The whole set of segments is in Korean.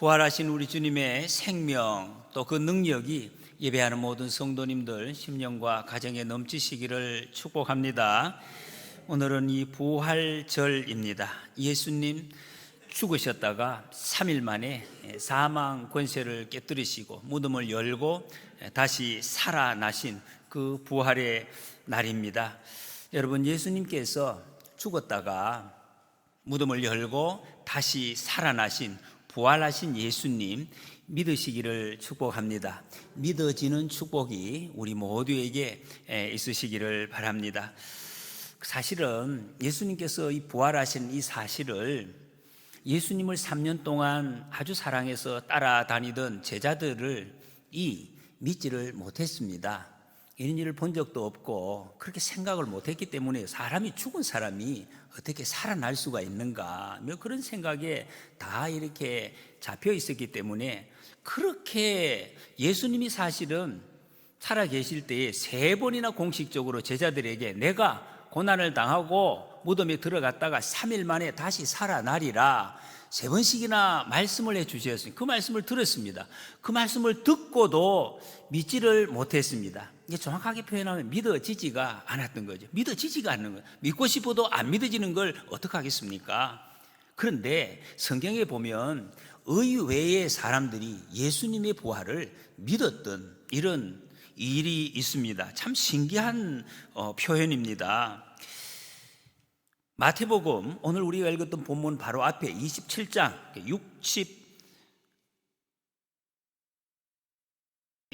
부활하신 우리 주님의 생명 또 그 능력이 예배하는 모든 성도님들 심령과 가정에 넘치시기를 축복합니다. 오늘은 이 부활절입니다. 예수님 죽으셨다가 3일 만에 사망 권세를 깨뜨리시고 무덤을 열고 다시 살아나신 그 부활의 날입니다. 여러분, 예수님께서 죽었다가 무덤을 열고 다시 살아나신 부활하신 예수님 믿으시기를 축복합니다. 믿어지는 축복이 우리 모두에게 있으시기를 바랍니다. 사실은 예수님께서 이 부활하신 이 사실을 예수님을 3년 동안 아주 사랑해서 따라다니던 제자들을 믿지를 못했습니다. 이런 일을 본 적도 없고 그렇게 생각을 못했기 때문에 사람이 죽은 사람이 어떻게 살아날 수가 있는가 그런 생각에 다 이렇게 잡혀 있었기 때문에 그렇게 예수님이 사실은 살아계실 때에 3번이나 공식적으로 제자들에게 내가 고난을 당하고 무덤에 들어갔다가 3일 만에 다시 살아나리라 3번씩이나 말씀을 해주셨습니다. 그 말씀을 들었습니다. 그 말씀을 듣고도 믿지를 못했습니다. 이게 정확하게 표현하면 믿어지지가 않았던 거죠. 믿어지지가 않는 거예요. 믿고 싶어도 안 믿어지는 걸 어떡하겠습니까? 그런데 성경에 보면 의외의 사람들이 예수님의 부활을 믿었던 이런 일이 있습니다. 참 신기한 표현입니다. 마태복음 오늘 우리가 읽었던 본문 바로 앞에 27장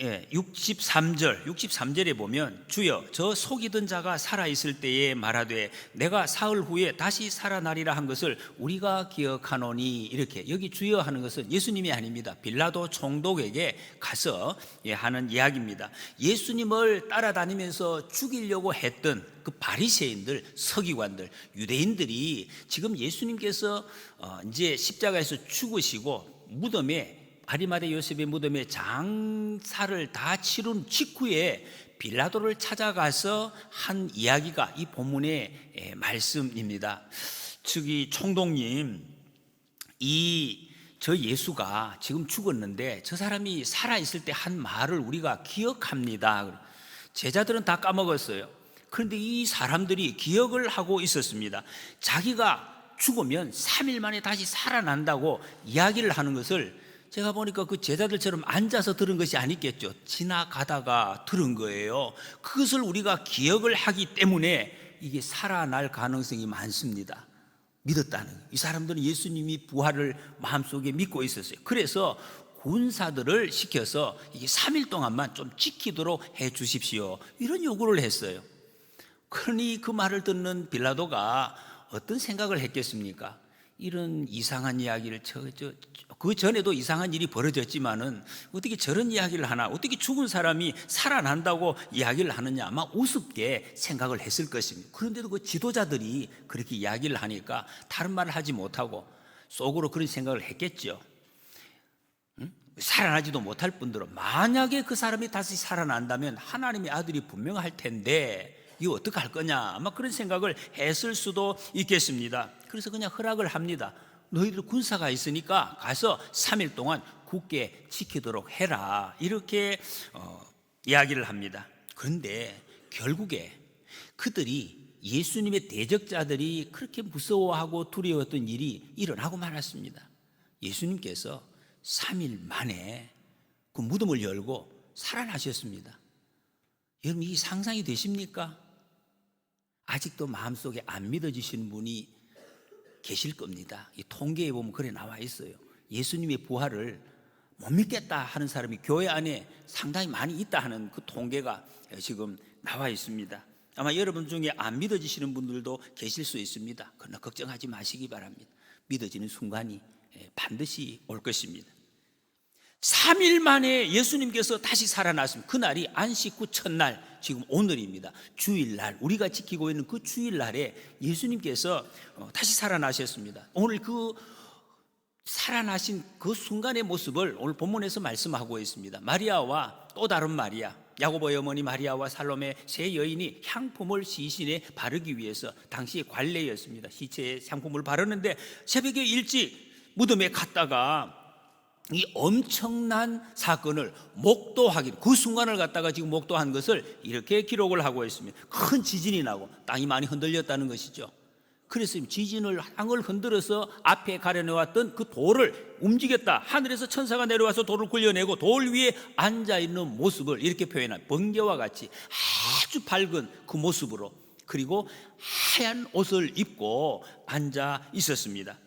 63절에 보면 주여 저 속이던 자가 살아있을 때에 말하되 내가 사흘 후에 다시 살아나리라 한 것을 우리가 기억하노니 이렇게 여기 주여 하는 것은 예수님이 아닙니다. 빌라도 총독에게 가서 하는 이야기입니다. 예수님을 따라다니면서 죽이려고 했던 그 바리새인들, 서기관들, 유대인들이 지금 예수님께서 이제 십자가에서 죽으시고 무덤에 아리마대 요셉의 무덤에 장사를 다 치룬 직후에 빌라도를 찾아가서 한 이야기가 이 본문의 말씀입니다. 저기 총독님, 저 예수가 지금 죽었는데 저 사람이 살아있을 때 한 말을 우리가 기억합니다. 제자들은 다 까먹었어요. 그런데 이 사람들이 기억을 하고 있었습니다. 자기가 죽으면 3일 만에 다시 살아난다고 이야기를 하는 것을 제가 보니까 그 제자들처럼 앉아서 들은 것이 아니겠죠. 지나가다가 들은 거예요. 그것을 우리가 기억을 하기 때문에 이게 살아날 가능성이 많습니다. 믿었다는 거예요. 이 사람들은 예수님이 부활을 마음속에 믿고 있었어요. 그래서 군사들을 시켜서 이게 3일 동안만 좀 지키도록 해 주십시오, 이런 요구를 했어요. 그러니 그 말을 듣는 빌라도가 어떤 생각을 했겠습니까? 이런 이상한 이야기를 그 전에도 이상한 일이 벌어졌지만은 어떻게 저런 이야기를 하나, 어떻게 죽은 사람이 살아난다고 이야기를 하느냐, 아마 우습게 생각을 했을 것입니다. 그런데도 그 지도자들이 그렇게 이야기를 하니까 다른 말을 하지 못하고 속으로 그런 생각을 했겠죠. 살아나지도 못할 뿐더러 만약에 그 사람이 다시 살아난다면 하나님의 아들이 분명할 텐데 이거 어떻게 할 거냐, 아마 그런 생각을 했을 수도 있겠습니다. 그래서 그냥 허락을 합니다. 너희들 군사가 있으니까 가서 3일 동안 굳게 지키도록 해라, 이렇게 이야기를 합니다. 그런데 결국에 그들이 예수님의 대적자들이 그렇게 무서워하고 두려웠던 일이 일어나고 말았습니다. 예수님께서 3일 만에 그 무덤을 열고 살아나셨습니다. 여러분, 이 상상이 되십니까? 아직도 마음속에 안 믿어지시는 분이 계실 겁니다. 이 통계에 보면 그래 나와 있어요. 예수님의 부활을 못 믿겠다 하는 사람이 교회 안에 상당히 많이 있다 하는 그 통계가 지금 나와 있습니다. 아마 여러분 중에 안 믿어지시는 분들도 계실 수 있습니다. 그러나 걱정하지 마시기 바랍니다. 믿어지는 순간이 반드시 올 것입니다. 3일 만에 예수님께서 다시 살아났습니다. 그날이 안식 후 첫날, 지금 오늘입니다. 주일날, 우리가 지키고 있는 그 주일날에 예수님께서 다시 살아나셨습니다. 오늘 그 살아나신 그 순간의 모습을 오늘 본문에서 말씀하고 있습니다. 마리아와 또 다른 마리아, 야고보의 어머니 마리아와 살로메 세 여인이 향품을 시신에 바르기 위해서, 당시에 관례였습니다. 시체에 향품을 바르는데 새벽에 일찍 무덤에 갔다가 이 엄청난 사건을 목도하기, 그 순간을 갖다가 지금 목도한 것을 이렇게 기록을 하고 있습니다. 큰 지진이 나고 땅이 많이 흔들렸다는 것이죠. 그래서 지진을 땅을 흔들어서 앞에 가려내왔던 그 돌을 움직였다. 하늘에서 천사가 내려와서 돌을 굴려내고 돌 위에 앉아있는 모습을 이렇게 표현한, 번개와 같이 아주 밝은 그 모습으로, 그리고 하얀 옷을 입고 앉아 있었습니다.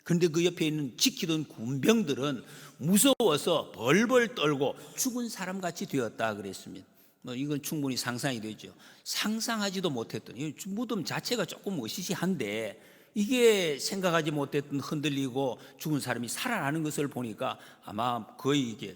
그런데 그 옆에 있는 지키던 군병들은 무서워서 벌벌 떨고 죽은 사람같이 되었다 그랬습니다. 이건 충분히 상상이 되죠. 상상하지도 못했던, 이 무덤 자체가 조금 으시시한데 이게 생각하지 못했던 흔들리고 죽은 사람이 살아나는 것을 보니까 아마 거의 이게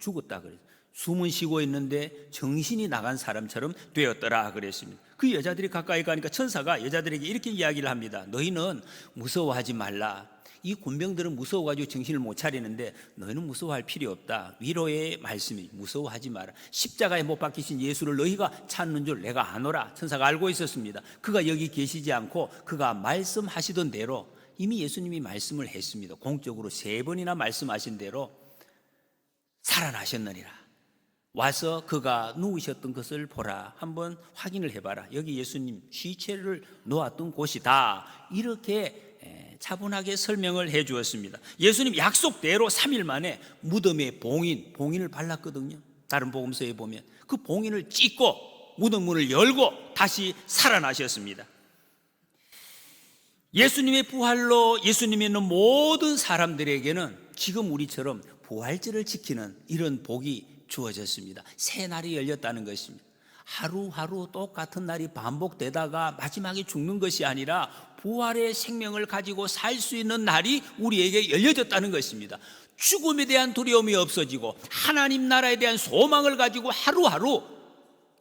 죽었다 그랬어요. 숨은 쉬고 있는데 정신이 나간 사람처럼 되었더라 그랬습니다. 그 여자들이 가까이 가니까 천사가 여자들에게 이렇게 이야기를 합니다. 너희는 무서워하지 말라. 이 군병들은 무서워가지고 정신을 못 차리는데 너희는 무서워할 필요 없다. 위로의 말씀이, 무서워하지 마라. 십자가에 못 박히신 예수를 너희가 찾는 줄 내가 아노라. 천사가 알고 있었습니다. 그가 여기 계시지 않고 그가 말씀하시던 대로 이미 예수님이 말씀을 했습니다. 공적으로 3번이나 말씀하신 대로 살아나셨느니라. 와서 그가 누우셨던 것을 보라. 한번 확인을 해봐라. 여기 예수님 시체를 놓았던 곳이다. 이렇게 차분하게 설명을 해 주었습니다. 예수님 약속대로 3일 만에 무덤에 봉인을 발랐거든요. 다른 복음서에 보면 그 봉인을 찢고 무덤 문을 열고 다시 살아나셨습니다. 예수님의 부활로 예수님이 있는 모든 사람들에게는 지금 우리처럼 부활절을 지키는 이런 복이 주어졌습니다. 새 날이 열렸다는 것입니다. 하루하루 똑같은 날이 반복되다가 마지막에 죽는 것이 아니라 부활의 생명을 가지고 살 수 있는 날이 우리에게 열려졌다는 것입니다. 죽음에 대한 두려움이 없어지고 하나님 나라에 대한 소망을 가지고 하루하루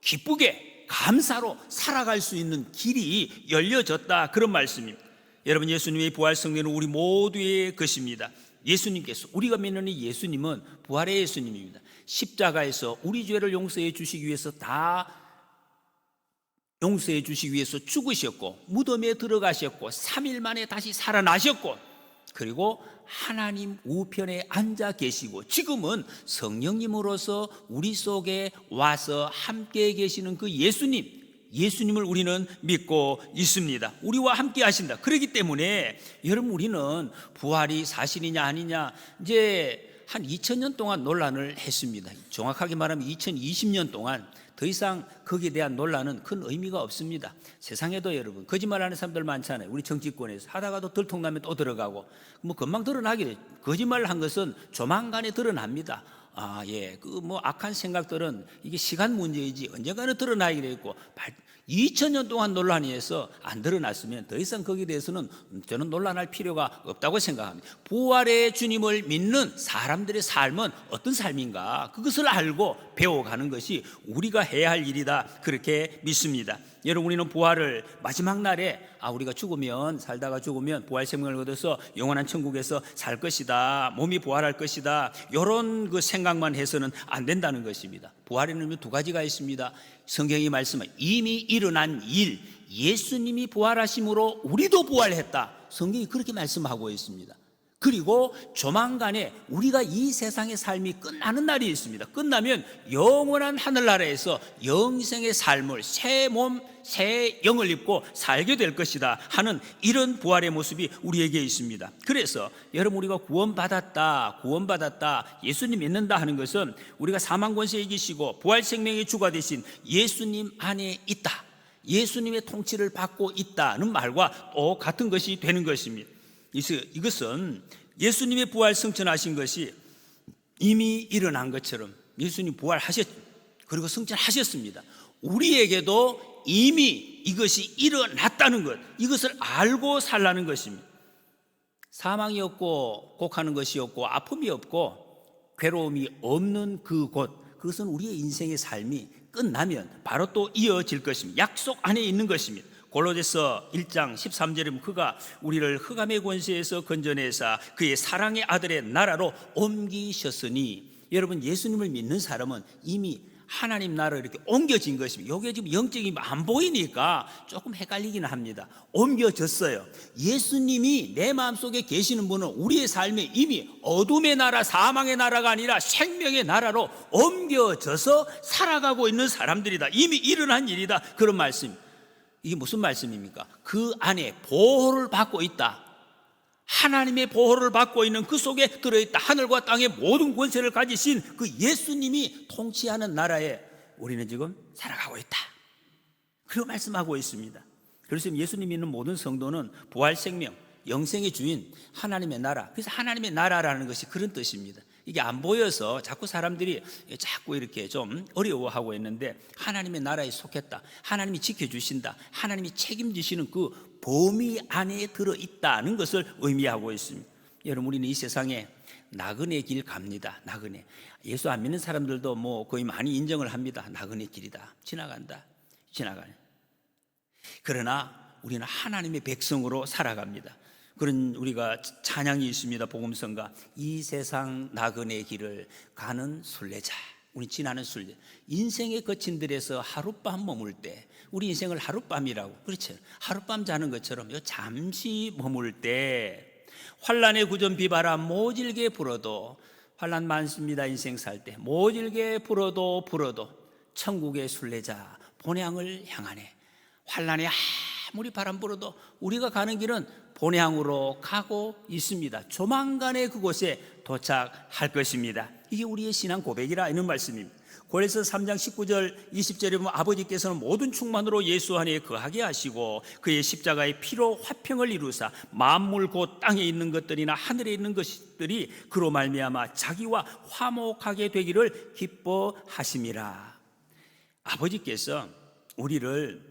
기쁘게 감사로 살아갈 수 있는 길이 열려졌다, 그런 말씀입니다. 여러분, 예수님의 부활 성령은 우리 모두의 것입니다. 예수님께서, 우리가 믿는 이 예수님은 부활의 예수님입니다. 십자가에서 우리 죄를 용서해 주시기 위해서 용서해 주시기 위해서 죽으셨고 무덤에 들어가셨고 3일 만에 다시 살아나셨고 그리고 하나님 우편에 앉아 계시고 지금은 성령님으로서 우리 속에 와서 함께 계시는 그 예수님을 우리는 믿고 있습니다. 우리와 함께 하신다. 그렇기 때문에 여러분, 우리는 부활이 사실이냐 아니냐 이제 한 2000년 동안 논란을 했습니다. 정확하게 말하면 2020년 동안 더 이상 거기에 대한 논란은 큰 의미가 없습니다. 세상에도 여러분 거짓말하는 사람들 많잖아요. 우리 정치권에서 하다가도 들통나면 또 들어가고 금방 드러나게 돼요. 거짓말을 한 것은 조만간에 드러납니다. 그 악한 생각들은 이게 시간 문제이지 언젠가는 드러나게 되고 2000년 동안 논란이 해서 안 드러났으면 더 이상 거기에 대해서는 저는 논란할 필요가 없다고 생각합니다. 부활의 주님을 믿는 사람들의 삶은 어떤 삶인가, 그것을 알고 배워가는 것이 우리가 해야 할 일이다, 그렇게 믿습니다. 여러분, 우리는 부활을 마지막 날에 우리가 살다가 죽으면 부활 생명을 얻어서 영원한 천국에서 살 것이다, 몸이 부활할 것이다, 이런 그 생각만 해서는 안 된다는 것입니다. 부활에는 2가지가 있습니다. 성경이 말씀은 이미 일어난 일, 예수님이 부활하심으로 우리도 부활했다, 성경이 그렇게 말씀하고 있습니다. 그리고 조만간에 우리가 이 세상의 삶이 끝나는 날이 있습니다. 끝나면 영원한 하늘나라에서 영생의 삶을, 새 몸, 새 영을 입고 살게 될 것이다 하는 이런 부활의 모습이 우리에게 있습니다. 그래서 여러분, 우리가 구원받았다, 예수님 믿는다 하는 것은 우리가 사망 권세에 이기시고 부활 생명의 주가 되신 예수님 안에 있다, 예수님의 통치를 받고 있다는 말과 똑같은 것이 되는 것입니다. 이것은 예수님의 부활 승천하신 것이 이미 일어난 것처럼 예수님 부활하셨죠. 그리고 승천하셨습니다. 우리에게도 이미 이것이 일어났다는 것, 이것을 알고 살라는 것입니다. 사망이 없고 곡하는 것이 없고 아픔이 없고 괴로움이 없는 그곳, 그것은 우리의 인생의 삶이 끝나면 바로 또 이어질 것입니다. 약속 안에 있는 것입니다. 골로새서 1장 13절에 그가 우리를 흑암의 권세에서 건져내사 그의 사랑의 아들의 나라로 옮기셨으니, 여러분, 예수님을 믿는 사람은 이미 하나님 나라로 이렇게 옮겨진 것입니다. 이게 지금 영적이 안 보이니까 조금 헷갈리기는 합니다. 옮겨졌어요. 예수님이 내 마음속에 계시는 분은 우리의 삶에 이미 어둠의 나라, 사망의 나라가 아니라 생명의 나라로 옮겨져서 살아가고 있는 사람들이다. 이미 일어난 일이다. 그런 말씀. 이게 무슨 말씀입니까? 그 안에 보호를 받고 있다. 하나님의 보호를 받고 있는 그 속에 들어있다. 하늘과 땅의 모든 권세를 가지신 그 예수님이 통치하는 나라에 우리는 지금 살아가고 있다. 그리고 말씀하고 있습니다. 그래서 예수님이 있는 모든 성도는 부활 생명, 영생의 주인, 하나님의 나라. 그래서 하나님의 나라라는 것이 그런 뜻입니다. 이게 안 보여서 자꾸 사람들이 자꾸 이렇게 좀 어려워하고 있는데, 하나님의 나라에 속했다, 하나님이 지켜주신다, 하나님이 책임지시는 그 범위 안에 들어있다는 것을 의미하고 있습니다. 여러분, 우리는 이 세상에 나그네 길 갑니다. 나그네. 예수 안 믿는 사람들도 뭐 거의 많이 인정을 합니다. 나그네 길이다. 지나간다. 지나가네. 그러나 우리는 하나님의 백성으로 살아갑니다. 그런 우리가 찬양이 있습니다. 복음성가. 이 세상 나그네 길을 가는 순례자. 우리 지나는 순례. 인생의 거친 들에서 하룻밤 머물 때, 우리 인생을 하룻밤이라고, 그렇죠? 하룻밤 자는 것처럼 잠시 머물 때, 환난의 구전 비바람 모질게 불어도, 환난 많습니다. 인생 살 때 모질게 불어도 천국의 순례자 본향을 향하네. 환난에 아무리 바람 불어도 우리가 가는 길은 본향으로 가고 있습니다. 조만간에 그곳에 도착할 것입니다. 이게 우리의 신앙 고백이라 이런 말씀입니다. 고린도서 3장 19절 20절에 보면 아버지께서는 모든 충만으로 예수 안에 거하게 하시고 그의 십자가의 피로 화평을 이루사 만물 곧 땅에 있는 것들이나 하늘에 있는 것들이 그로 말미암아 자기와 화목하게 되기를 기뻐하심이라. 아버지께서 우리를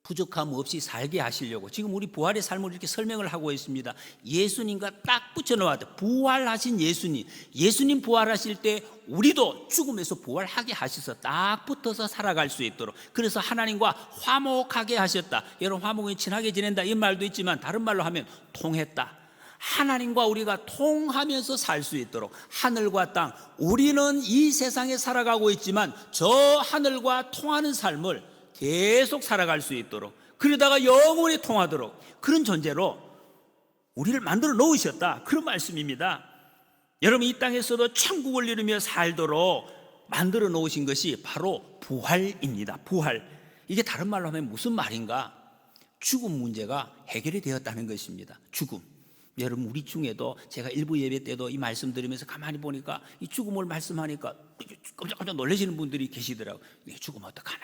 부족함 없이 살게 하시려고 지금 우리 부활의 삶을 이렇게 설명을 하고 있습니다. 예수님과 딱 붙여놓았다. 부활하신 예수님 부활하실 때 우리도 죽음에서 부활하게 하셔서 딱 붙어서 살아갈 수 있도록, 그래서 하나님과 화목하게 하셨다. 여러분, 화목이 친하게 지낸다 이 말도 있지만 다른 말로 하면 통했다. 하나님과 우리가 통하면서 살 수 있도록, 하늘과 땅, 우리는 이 세상에 살아가고 있지만 저 하늘과 통하는 삶을 계속 살아갈 수 있도록, 그러다가 영원히 통하도록 그런 존재로 우리를 만들어 놓으셨다. 그런 말씀입니다. 여러분, 이 땅에서도 천국을 이루며 살도록 만들어 놓으신 것이 바로 부활입니다. 부활. 이게 다른 말로 하면 무슨 말인가? 죽음 문제가 해결이 되었다는 것입니다. 죽음. 여러분, 우리 중에도 제가 일부 예배 때도 이 말씀 드리면서 가만히 보니까 이 죽음을 말씀하니까 깜짝깜짝 놀라시는 분들이 계시더라고요. 죽음 어떡하나.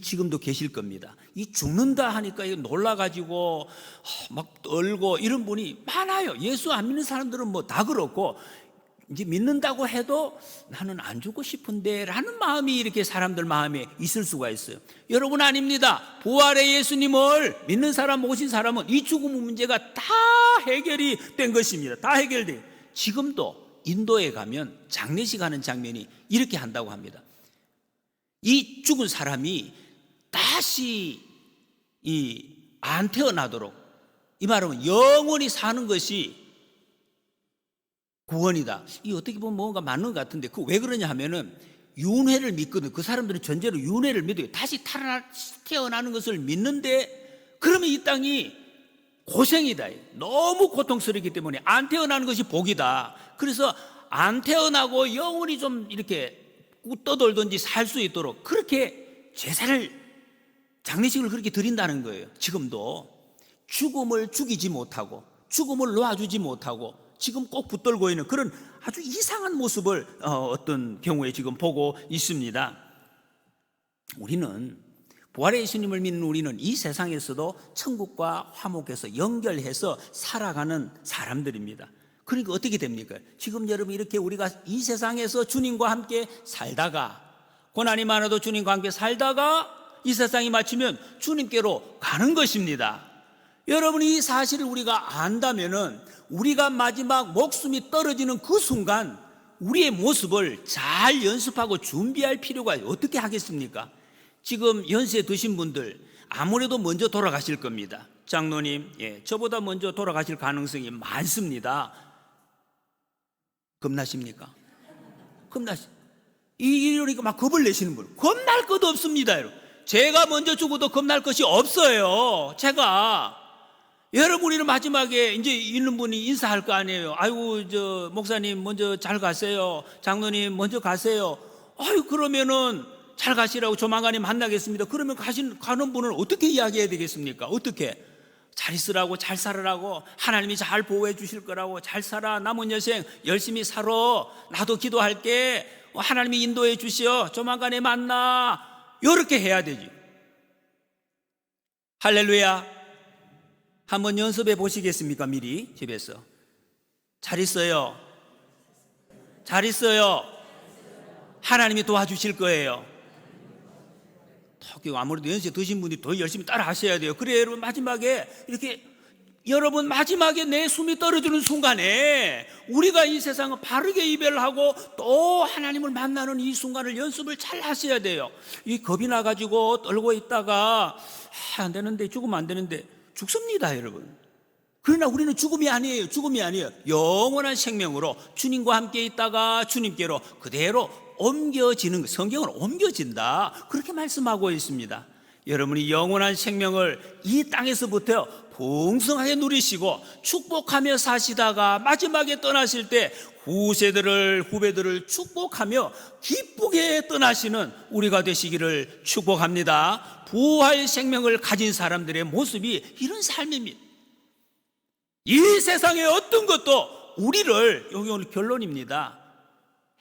지금도 계실 겁니다. 이 죽는다 하니까 놀라가지고 막 떨고 이런 분이 많아요. 예수 안 믿는 사람들은 뭐 다 그렇고, 이제 믿는다고 해도 나는 안 죽고 싶은데 라는 마음이 이렇게 사람들 마음에 있을 수가 있어요. 여러분, 아닙니다. 부활의 예수님을 믿는 사람, 오신 사람은 이 죽음 문제가 다 해결이 된 것입니다. 다 해결돼요. 지금도 인도에 가면 장례식 하는 장면이 이렇게 한다고 합니다. 이 죽은 사람이 다시 안 태어나도록, 이 말은 영원히 사는 것이 구원이다. 이 어떻게 보면 뭔가 맞는 것 같은데, 그 왜 그러냐 하면은 윤회를 믿거든. 그 사람들은 전제로 윤회를 믿어요. 다시 태어나는 것을 믿는데, 그러면 이 땅이 고생이다. 너무 고통스럽기 때문에 안 태어나는 것이 복이다. 그래서 안 태어나고 영원히 좀 이렇게 떠돌든지 살 수 있도록 그렇게 제사를, 장례식을 그렇게 드린다는 거예요. 지금도 죽음을 죽이지 못하고 죽음을 놓아주지 못하고 지금 꼭 붙들고 있는 그런 아주 이상한 모습을 어떤 경우에 지금 보고 있습니다. 우리는, 부활의 예수님을 믿는 우리는 이 세상에서도 천국과 화목해서 연결해서 살아가는 사람들입니다. 그러니까 어떻게 됩니까? 지금 여러분, 이렇게 우리가 이 세상에서 주님과 함께 살다가, 고난이 많아도 주님과 함께 살다가 이 세상이 마치면 주님께로 가는 것입니다. 여러분, 이 사실을 우리가 안다면은 우리가 마지막 목숨이 떨어지는 그 순간 우리의 모습을 잘 연습하고 준비할 필요가 어떻게 하겠습니까? 지금 연세 드신 분들 아무래도 먼저 돌아가실 겁니다. 장로님, 저보다 먼저 돌아가실 가능성이 많습니다. 겁나십니까? 이러니까 막 겁을 내시는 분, 겁날 것도 없습니다. 여러분, 제가 먼저 죽어도 겁날 것이 없어요. 제가 여러분, 우리는 마지막에 이제 있는 분이 인사할 거 아니에요. 아이고, 저 목사님 먼저 잘 가세요. 장로님 먼저 가세요. 아유, 그러면은 잘 가시라고 조만간에 만나겠습니다. 그러면 가는 분은 어떻게 이야기해야 되겠습니까? 어떻게? 잘 있으라고, 잘 살으라고, 하나님이 잘 보호해 주실 거라고, 잘 살아, 남은 여생 열심히 살아, 나도 기도할게, 하나님이 인도해 주시어, 조만간에 만나, 이렇게 해야 되지. 할렐루야. 한번 연습해 보시겠습니까? 미리 집에서. 잘 있어요. 잘 있어요. 하나님이 도와주실 거예요. 아무래도 연세 드신 분이 더 열심히 따라 하셔야 돼요. 그래야 여러분 마지막에 이렇게, 여러분 마지막에 내 숨이 떨어지는 순간에 우리가 이 세상을 바르게 이별하고 또 하나님을 만나는 이 순간을 연습을 잘 하셔야 돼요. 이 겁이 나가지고 떨고 있다가 안 되는데, 죽으면 안 되는데 죽습니다, 여러분. 그러나 우리는 죽음이 아니에요. 죽음이 아니에요. 영원한 생명으로 주님과 함께 있다가 주님께로 그대로 옮겨지는, 성경은 옮겨진다, 그렇게 말씀하고 있습니다. 여러분이 영원한 생명을 이 땅에서부터 풍성하게 누리시고 축복하며 사시다가 마지막에 떠나실 때 후배들을 축복하며 기쁘게 떠나시는 우리가 되시기를 축복합니다. 부활 생명을 가진 사람들의 모습이 이런 삶입니다. 이 세상의 어떤 것도 우리를, 여기 오늘 결론입니다,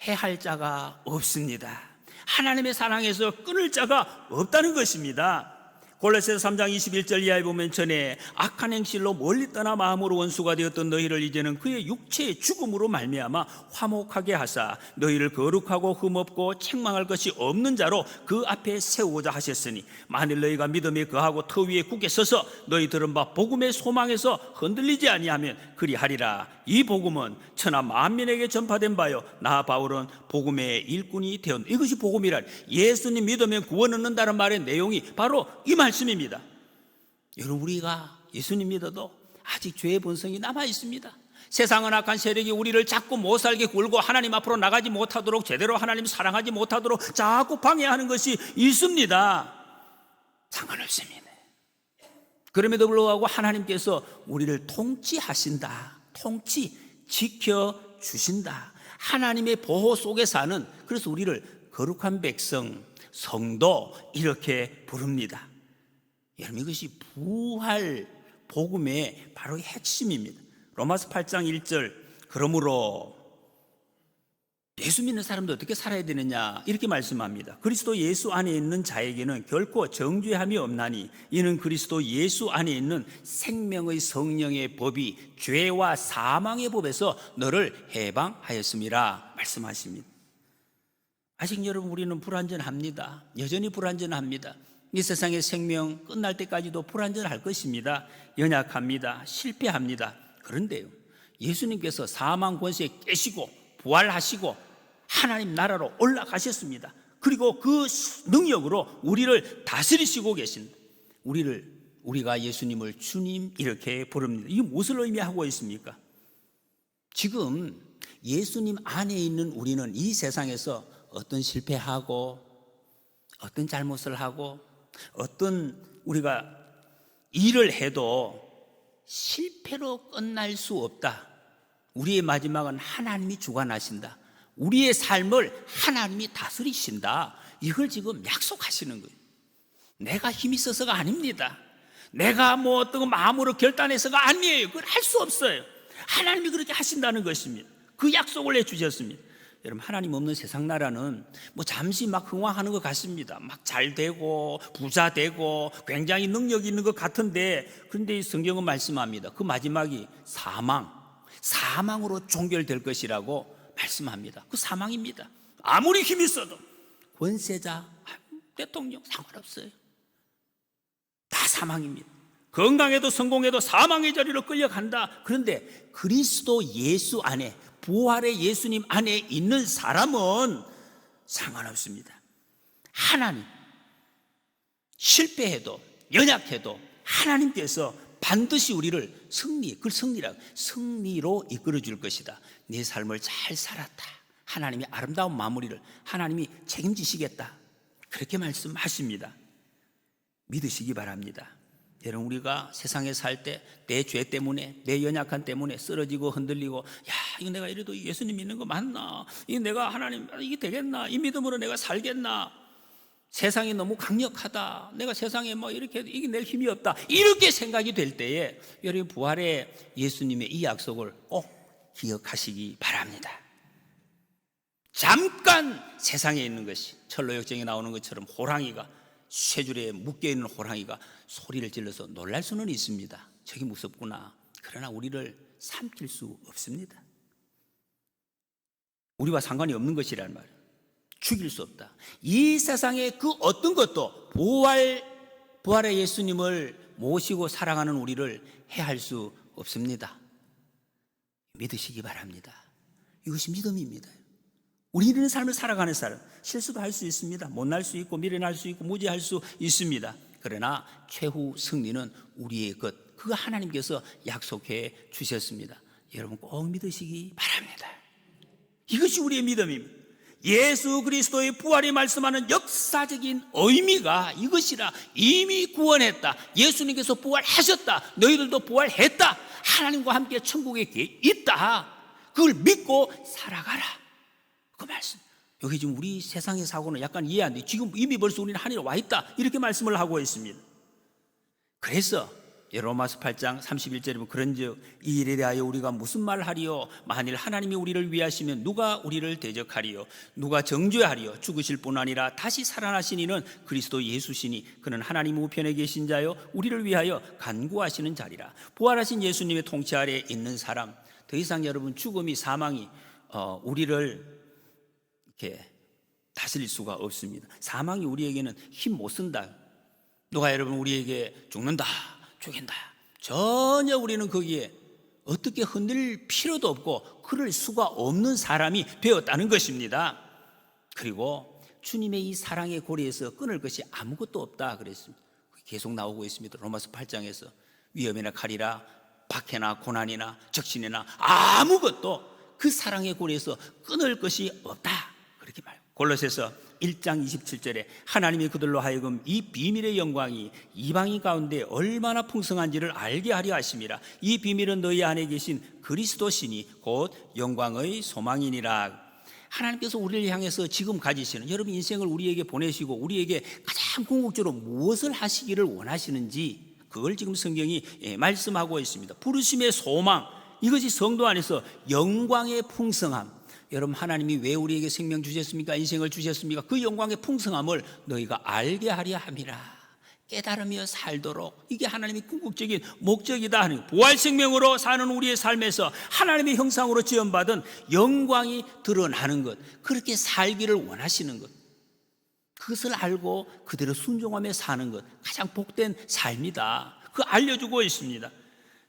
해할 자가 없습니다. 하나님의 사랑에서 끊을 자가 없다는 것입니다. 골로새서 3장 21절 이하에 보면, 전에 악한 행실로 멀리 떠나 마음으로 원수가 되었던 너희를 이제는 그의 육체의 죽음으로 말미암아 화목하게 하사 너희를 거룩하고 흠없고 책망할 것이 없는 자로 그 앞에 세우고자 하셨으니, 만일 너희가 믿음에 거하고 터 위에 굳게 서서 너희 들은 바 복음의 소망에서 흔들리지 아니하면 그리하리라. 이 복음은 천하 만민에게 전파된 바요, 나 바울은 복음의 일꾼이 되었다. 이것이 복음이라. 예수님 믿으면 구원 얻는다는 말의 내용이 바로 이 말씀입니다. 여러분, 우리가 예수님 믿어도 아직 죄의 본성이 남아 있습니다. 세상은 악한 세력이 우리를 자꾸 못 살게 굴고 하나님 앞으로 나가지 못하도록, 제대로 하나님 사랑하지 못하도록 자꾸 방해하는 것이 있습니다. 상관없습니다. 그럼에도 불구하고 하나님께서 우리를 통치하신다, 통치 지켜주신다, 하나님의 보호 속에 사는, 그래서 우리를 거룩한 백성, 성도, 이렇게 부릅니다. 여러분, 이것이 부활 복음의 바로 핵심입니다. 로마서 8장 1절, 그러므로 예수 믿는 사람도 어떻게 살아야 되느냐, 이렇게 말씀합니다. 그리스도 예수 안에 있는 자에게는 결코 정죄함이 없나니, 이는 그리스도 예수 안에 있는 생명의 성령의 법이 죄와 사망의 법에서 너를 해방하였음이라 말씀하십니다. 아직 여러분, 우리는 불완전합니다. 여전히 불완전합니다. 이 세상의 생명 끝날 때까지도 불완전할 것입니다. 연약합니다. 실패합니다. 그런데요, 예수님께서 사망 권세 깨시고 부활하시고 하나님 나라로 올라가셨습니다. 그리고 그 능력으로 우리를 다스리시고 계신다. 우리가 예수님을 주님 이렇게 부릅니다. 이게 무엇을 의미하고 있습니까? 지금 예수님 안에 있는 우리는 이 세상에서 어떤 실패하고, 어떤 잘못을 하고, 어떤 우리가 일을 해도 실패로 끝날 수 없다. 우리의 마지막은 하나님이 주관하신다. 우리의 삶을 하나님이 다스리신다. 이걸 지금 약속하시는 거예요. 내가 힘이 있어서가 아닙니다. 내가 뭐 어떤 마음으로 결단해서가 아니에요. 그걸 할 수 없어요. 하나님이 그렇게 하신다는 것입니다. 그 약속을 해주셨습니다. 여러분, 하나님 없는 세상 나라는 뭐 잠시 막 흥황하는 것 같습니다. 막 잘 되고 부자 되고 굉장히 능력이 있는 것 같은데, 그런데 이 성경은 말씀합니다. 그 마지막이 사망으로 종결될 것이라고 말씀합니다. 그 사망입니다. 아무리 힘이 있어도, 권세자, 대통령 상관없어요. 다 사망입니다. 건강해도 성공해도 사망의 자리로 끌려간다. 그런데 그리스도 예수 안에, 부활의 예수님 안에 있는 사람은 상관없습니다. 하나님, 실패해도 연약해도 하나님께서 반드시 우리를 승리로 이끌어 줄 것이다. 네 삶을 잘 살았다, 하나님의 아름다운 마무리를 하나님이 책임지시겠다, 그렇게 말씀하십니다. 믿으시기 바랍니다. 여러분, 우리가 세상에 살 때 내 죄 때문에, 내 연약한 때문에 쓰러지고 흔들리고, 야, 이거 내가 이래도 예수님 믿는 거 맞나? 이거 내가 하나님, 이게 되겠나? 이 믿음으로 내가 살겠나? 세상이 너무 강력하다, 내가 세상에 뭐 이렇게 이겨낼 힘이 없다, 이렇게 생각이 될 때에 여러분, 부활의 예수님의 이 약속을 꼭 기억하시기 바랍니다. 잠깐 세상에 있는 것이, 철로역정에 나오는 것처럼 호랑이가, 쇠줄에 묶여있는 호랑이가 소리를 질러서 놀랄 수는 있습니다. 저게 무섭구나. 그러나 우리를 삼킬 수 없습니다. 우리와 상관이 없는 것이란 말이에요. 죽일 수 없다. 이 세상의 그 어떤 것도 부활의 예수님을 모시고 살아가는 우리를 해할 수 없습니다. 믿으시기 바랍니다. 이것이 믿음입니다. 우리는 삶을 살아가는 사람, 실수도 할 수 있습니다. 못날 수 있고 미련할 수 있고 무지할 수 있습니다. 그러나 최후 승리는 우리의 것, 그거 하나님께서 약속해 주셨습니다. 여러분 꼭 믿으시기 바랍니다. 이것이 우리의 믿음입니다. 예수 그리스도의 부활이 말씀하는 역사적인 의미가 이것이라. 이미 구원했다, 예수님께서 부활하셨다, 너희들도 부활했다, 하나님과 함께 천국에 있다, 그걸 믿고 살아가라, 그 말씀. 여기 지금 우리 세상의 사고는 약간 이해 안 돼. 지금 이미 벌써 우리는 하늘에 와 있다, 이렇게 말씀을 하고 있습니다. 그래서 로마서 8장 31절에 보면, 그런즉 이 일에 대하여 우리가 무슨 말을 하리요? 만일 하나님이 우리를 위하시면 누가 우리를 대적하리요? 누가 정죄하리요? 죽으실 뿐 아니라 다시 살아나신 이는 그리스도 예수시니 그는 하나님 우편에 계신 자요 우리를 위하여 간구하시는 자리라. 부활하신 예수님의 통치 아래에 있는 사람, 더 이상 여러분 죽음이, 사망이 우리를 이렇게 다스릴 수가 없습니다. 사망이 우리에게는 힘 못 쓴다. 누가 여러분 우리에게 죽는다, 죽인다, 전혀 우리는 거기에 어떻게 흔들릴 필요도 없고 그럴 수가 없는 사람이 되었다는 것입니다. 그리고 주님의 이 사랑의 고리에서 끊을 것이 아무것도 없다 그랬습니다. 계속 나오고 있습니다. 로마서 8장에서 위험이나 칼이나 박해나 고난이나 적신이나 아무것도 그 사랑의 고리에서 끊을 것이 없다, 그렇게 말해요. 골로새서 1장 27절에 하나님이 그들로 하여금 이 비밀의 영광이 이방인 가운데 얼마나 풍성한지를 알게 하려 하심이라. 이 비밀은 너희 안에 계신 그리스도시니 곧 영광의 소망이니라. 하나님께서 우리를 향해서 지금 가지시는, 여러분 인생을 우리에게 보내시고 우리에게 가장 궁극적으로 무엇을 하시기를 원하시는지, 그걸 지금 성경이 말씀하고 있습니다. 부르심의 소망, 이것이 성도 안에서 영광의 풍성함. 여러분, 하나님이 왜 우리에게 생명 주셨습니까? 인생을 주셨습니까? 그 영광의 풍성함을 너희가 알게 하려 함이라. 깨달으며 살도록, 이게 하나님의 궁극적인 목적이다 하는, 부활 생명으로 사는 우리의 삶에서 하나님의 형상으로 지음받은 영광이 드러나는 것, 그렇게 살기를 원하시는 것, 그것을 알고 그대로 순종하며 사는 것, 가장 복된 삶이다, 그거 알려주고 있습니다.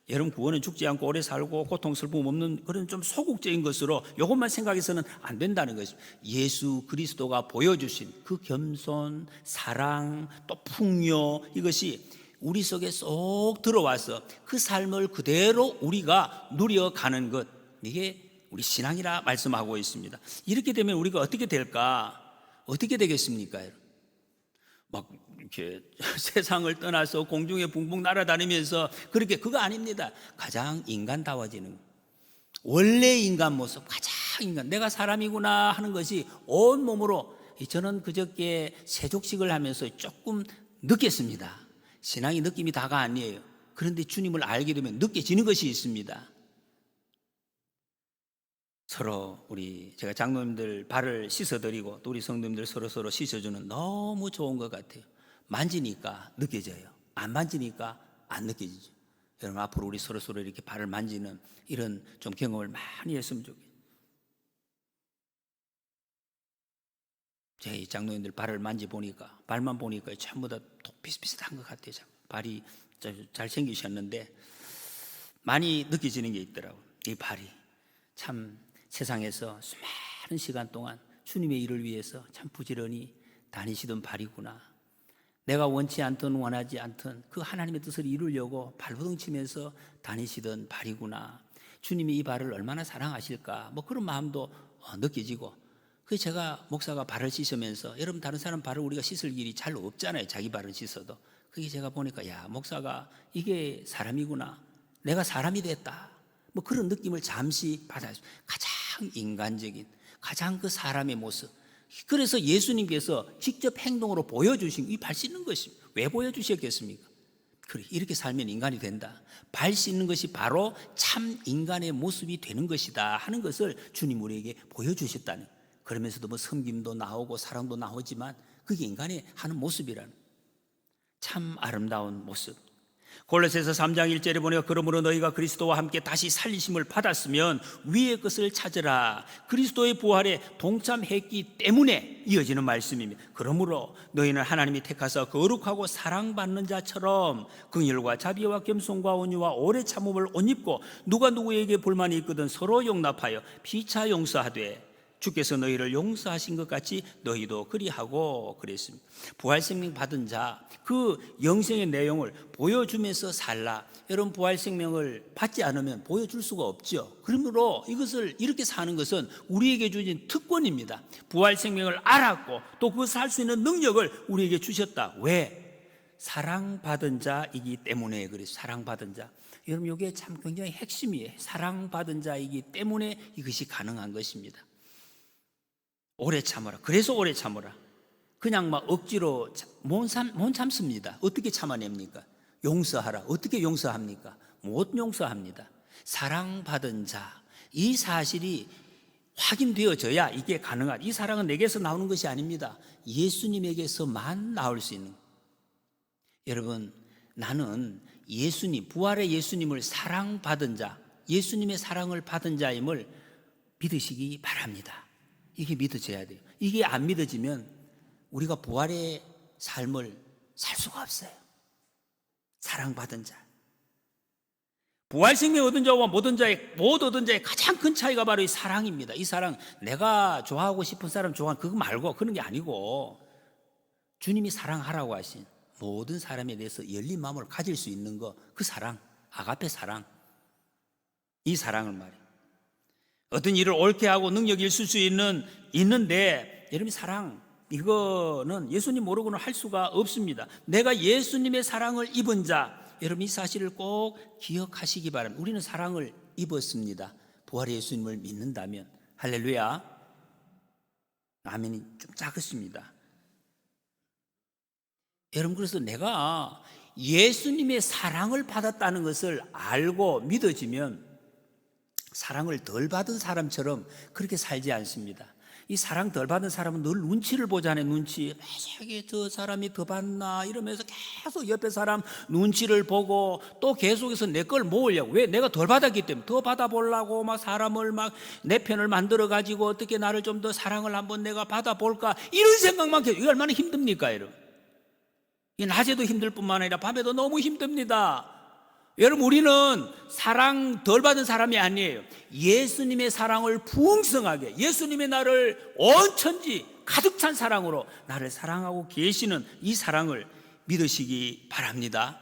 여러분, 구원은 죽지 않고 오래 살고 고통 슬픔 없는 그런 좀 소극적인 것으로 이것만 생각해서는 안 된다는 것입니다. 예수 그리스도가 보여주신 그 겸손, 사랑, 또 풍요, 이것이 우리 속에 쏙 들어와서 그 삶을 그대로 우리가 누려가는 것, 이게 우리 신앙이라 말씀하고 있습니다. 이렇게 되면 우리가 어떻게 될까? 어떻게 되겠습니까? 막 이렇게 세상을 떠나서 공중에 붕붕 날아다니면서 그렇게, 그거 아닙니다. 가장 인간다워지는, 원래 인간 모습, 가장 인간, 내가 사람이구나 하는 것이 온몸으로. 저는 그저께 세족식을 하면서 조금 느꼈습니다. 신앙이 느낌이 다가 아니에요. 그런데 주님을 알게 되면 느껴지는 것이 있습니다. 서로 제가 장로님들 발을 씻어드리고 또 우리 성도님들 서로 씻어주는, 너무 좋은 것 같아요. 만지니까 느껴져요. 안 만지니까 안 느껴지죠. 여러분, 앞으로 우리 서로 이렇게 발을 만지는 이런 좀 경험을 많이 했으면 좋겠어요. 제 장로님들 발을 만지보니까, 발만 보니까 전부 다 비슷비슷한 것 같아요. 발이 잘생기셨는데 많이 느껴지는 게 있더라고요. 이 발이 참 세상에서 수많은 시간 동안 주님의 일을 위해서 참 부지런히 다니시던 발이구나. 내가 원치 않든 원하지 않든 그 하나님의 뜻을 이루려고 발버둥 치면서 다니시던 발이구나. 주님이 이 발을 얼마나 사랑하실까, 뭐 그런 마음도 느껴지고, 그래서 제가 목사가 발을 씻으면서, 여러분 다른 사람 발을 우리가 씻을 일이 잘 없잖아요. 자기 발을 씻어도. 그게 제가 보니까 야, 목사가 이게 사람이구나, 내가 사람이 됐다, 뭐 그런 느낌을 잠시 받아요. 가장 인간적인, 가장 그 사람의 모습. 그래서 예수님께서 직접 행동으로 보여주신 이 발 씻는 것이 왜 보여주셨겠습니까? 그래, 이렇게 살면 인간이 된다, 발 씻는 것이 바로 참 인간의 모습이 되는 것이다 하는 것을 주님 우리에게 보여주셨다는. 그러면서도 뭐 섬김도 나오고 사랑도 나오지만 그게 인간의 하는 모습이라는, 참 아름다운 모습. 골로새서 3장 1절에 보니까 그러므로 너희가 그리스도와 함께 다시 살리심을 받았으면 위의 것을 찾으라. 그리스도의 부활에 동참했기 때문에 이어지는 말씀입니다. 그러므로 너희는 하나님이 택하사 거룩하고 사랑받는 자처럼 긍휼과 자비와 겸손과 온유와 오래 참음을 옷 입고 누가 누구에게 불만이 있거든 서로 용납하여 피차 용서하되 주께서 너희를 용서하신 것 같이 너희도 그리하고 그랬습니다. 부활생명 받은 자, 그 영생의 내용을 보여주면서 살라. 여러분 부활생명을 받지 않으면 보여줄 수가 없죠. 그러므로 이것을 이렇게 사는 것은 우리에게 주신 특권입니다. 부활생명을 알았고 또 그것을 할 수 있는 능력을 우리에게 주셨다. 왜? 사랑받은 자이기 때문에. 그래서 사랑받은 자, 여러분 이게 참 굉장히 핵심이에요. 사랑받은 자이기 때문에 이것이 가능한 것입니다. 오래 참아라. 그래서 오래 참아라. 그냥 막 억지로 못 참습니다. 어떻게 참아냅니까? 용서하라. 어떻게 용서합니까? 못 용서합니다. 사랑받은 자, 이 사실이 확인되어져야 이게 가능하다. 이 사랑은 내게서 나오는 것이 아닙니다. 예수님에게서만 나올 수 있는. 여러분, 나는 예수님, 부활의 예수님을 사랑받은 자, 예수님의 사랑을 받은 자임을 믿으시기 바랍니다. 이게 믿어져야 돼요. 이게 안 믿어지면 우리가 부활의 삶을 살 수가 없어요. 사랑받은 자, 부활 생명 얻은 자와 못 얻은 자의 가장 큰 차이가 바로 이 사랑입니다. 이 사랑, 내가 좋아하고 싶은 사람 좋아하는 그거 말고 그런 게 아니고 주님이 사랑하라고 하신 모든 사람에 대해서 열린 마음을 가질 수 있는 거, 그 사랑, 아가페 사랑, 이 사랑을 말해요. 어떤 일을 옳게 하고 능력이 있을 수 있는데 여러분 사랑, 이거는 예수님 모르고는 할 수가 없습니다. 내가 예수님의 사랑을 입은 자, 여러분 이 사실을 꼭 기억하시기 바랍니다. 우리는 사랑을 입었습니다. 부활의 예수님을 믿는다면. 할렐루야. 아멘이 좀 작았습니다. 여러분, 그래서 내가 예수님의 사랑을 받았다는 것을 알고 믿어지면 사랑을 덜 받은 사람처럼 그렇게 살지 않습니다. 이 사랑 덜 받은 사람은 늘 눈치를 보잖아요. 눈치. 자기 저 사람이 더 받나 이러면서 계속 옆에 사람 눈치를 보고 또 계속해서 내 걸 모으려고. 왜? 내가 덜 받았기 때문에 더 받아보려고 막 사람을 막 내 편을 만들어 가지고 어떻게 나를 좀 더 사랑을 한번 내가 받아볼까, 이런 생각만 해요. 이게 얼마나 힘듭니까 여러분? 이 낮에도 힘들 뿐만 아니라 밤에도 너무 힘듭니다. 여러분, 우리는 사랑 덜 받은 사람이 아니에요. 예수님의 사랑을 풍성하게, 예수님의 나를 온천지 가득 찬 사랑으로 나를 사랑하고 계시는 이 사랑을 믿으시기 바랍니다.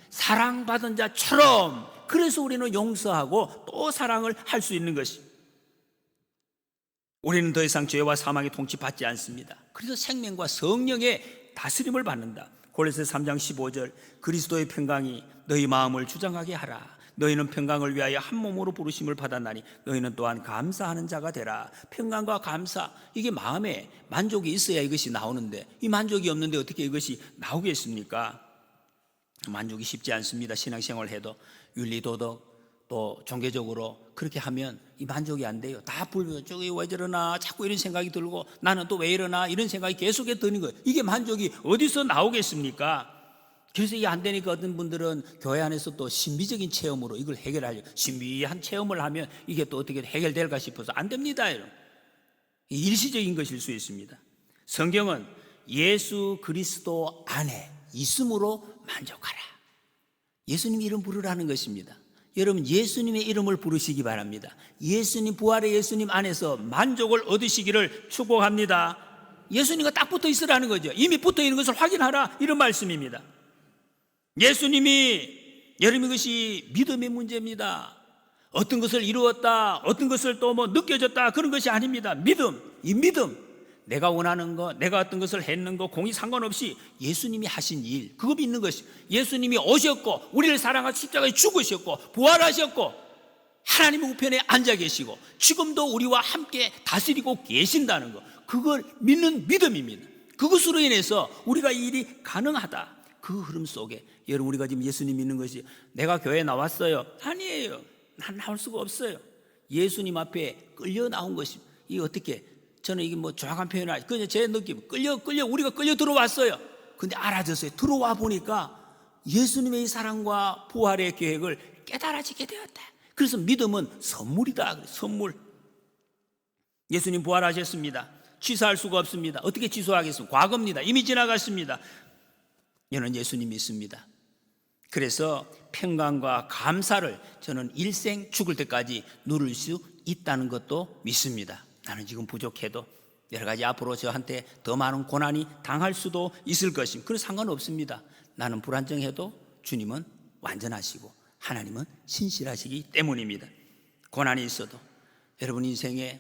사랑받은 자처럼, 그래서 우리는 용서하고 또 사랑을 할 수 있는 것이, 우리는 더 이상 죄와 사망의 통치받지 않습니다. 그래서 생명과 성령의 다스림을 받는다. 골로새 3장 15절, 그리스도의 평강이 너희 마음을 주장하게 하라. 너희는 평강을 위하여 한 몸으로 부르심을 받았나니 너희는 또한 감사하는 자가 되라. 평강과 감사, 이게 마음에 만족이 있어야 이것이 나오는데, 이 만족이 없는데 어떻게 이것이 나오겠습니까? 만족이 쉽지 않습니다. 신앙생활을 해도 윤리도덕 또 종교적으로 그렇게 하면 이 만족이 안 돼요. 다 불면 저기 왜 저러나 자꾸 이런 생각이 들고, 나는 또 왜 이러나 이런 생각이 계속해 드는 거예요. 이게 만족이 어디서 나오겠습니까? 그래서 이게 안 되니까 어떤 분들은 교회 안에서 또 신비적인 체험으로 이걸 해결하려고, 신비한 체험을 하면 이게 또 어떻게 해결될까 싶어서 안 됩니다. 여러분, 일시적인 것일 수 있습니다. 성경은 예수 그리스도 안에 있음으로 만족하라, 예수님 이름 부르라는 것입니다. 여러분, 예수님의 이름을 부르시기 바랍니다. 예수님, 부활의 예수님 안에서 만족을 얻으시기를 축복합니다. 예수님과 딱 붙어 있으라는 거죠. 이미 붙어 있는 것을 확인하라, 이런 말씀입니다. 예수님이, 여러분 이것이 믿음의 문제입니다. 어떤 것을 이루었다, 어떤 것을 또 뭐 느껴졌다, 그런 것이 아닙니다. 믿음, 이 믿음, 내가 원하는 거, 내가 어떤 것을 했는 거 공이 상관없이 예수님이 하신 일, 그거 믿는 것이, 예수님이 오셨고 우리를 사랑하셔서 십자가에 죽으셨고 부활하셨고 하나님의 우편에 앉아 계시고 지금도 우리와 함께 다스리고 계신다는 거, 그걸 믿는 믿음입니다. 그것으로 인해서 우리가 이 일이 가능하다. 그 흐름 속에 여러분, 우리가 지금 예수님 믿는 것이 내가 교회에 나왔어요, 아니에요. 난 나올 수가 없어요. 예수님 앞에 끌려 나온 것이, 이게 어떻게, 저는 이게 뭐 정확한 표현이 아니고 그냥 제 느낌, 우리가 끌려 들어왔어요. 근데 알아졌어요. 들어와 보니까 예수님의 이 사랑과 부활의 계획을 깨달아지게 되었다. 그래서 믿음은 선물이다. 선물. 예수님 부활하셨습니다. 취소할 수가 없습니다. 어떻게 취소하겠습니까? 과거입니다. 이미 지나갔습니다. 저는 예수님 믿습니다. 그래서 평강과 감사를 저는 일생 죽을 때까지 누릴 수 있다는 것도 믿습니다. 나는 지금 부족해도 여러 가지 앞으로 저한테 더 많은 고난이 당할 수도 있을 것입니다. 그건 상관없습니다. 나는 불안정해도 주님은 완전하시고 하나님은 신실하시기 때문입니다. 고난이 있어도, 여러분 인생에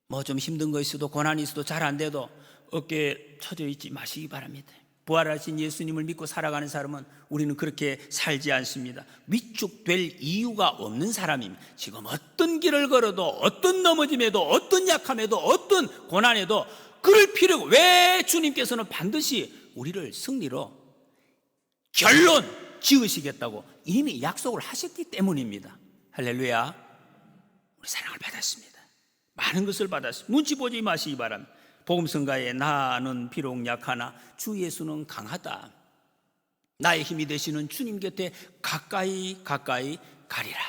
뭐 좀 힘든 거 있어도, 고난이 있어도, 잘 안 돼도 어깨에 처져 있지 마시기 바랍니다. 부활하신 예수님을 믿고 살아가는 사람은 우리는 그렇게 살지 않습니다. 위축될 이유가 없는 사람입니다. 지금 어떤 길을 걸어도, 어떤 넘어짐에도, 어떤 약함에도, 어떤 고난에도 그럴 필요가, 왜 주님께서는 반드시 우리를 승리로 결론 지으시겠다고 이미 약속을 하셨기 때문입니다. 할렐루야. 우리 사랑을 받았습니다. 많은 것을 받았습니다. 눈치 보지 마시기 바랍니다. 복음성가에 나는 비록 약하나 주 예수는 강하다, 나의 힘이 되시는 주님 곁에 가까이 가리라.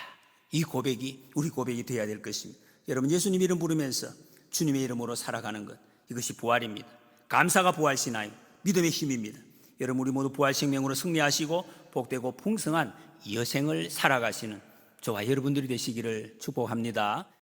이 고백이 우리 고백이 되어야 될 것입니다. 여러분, 예수님 이름 부르면서 주님의 이름으로 살아가는 것, 이것이 부활입니다. 감사가 부활신앙, 믿음의 힘입니다. 여러분, 우리 모두 부활 생명으로 승리하시고 복되고 풍성한 여생을 살아가시는 저와 여러분들이 되시기를 축복합니다.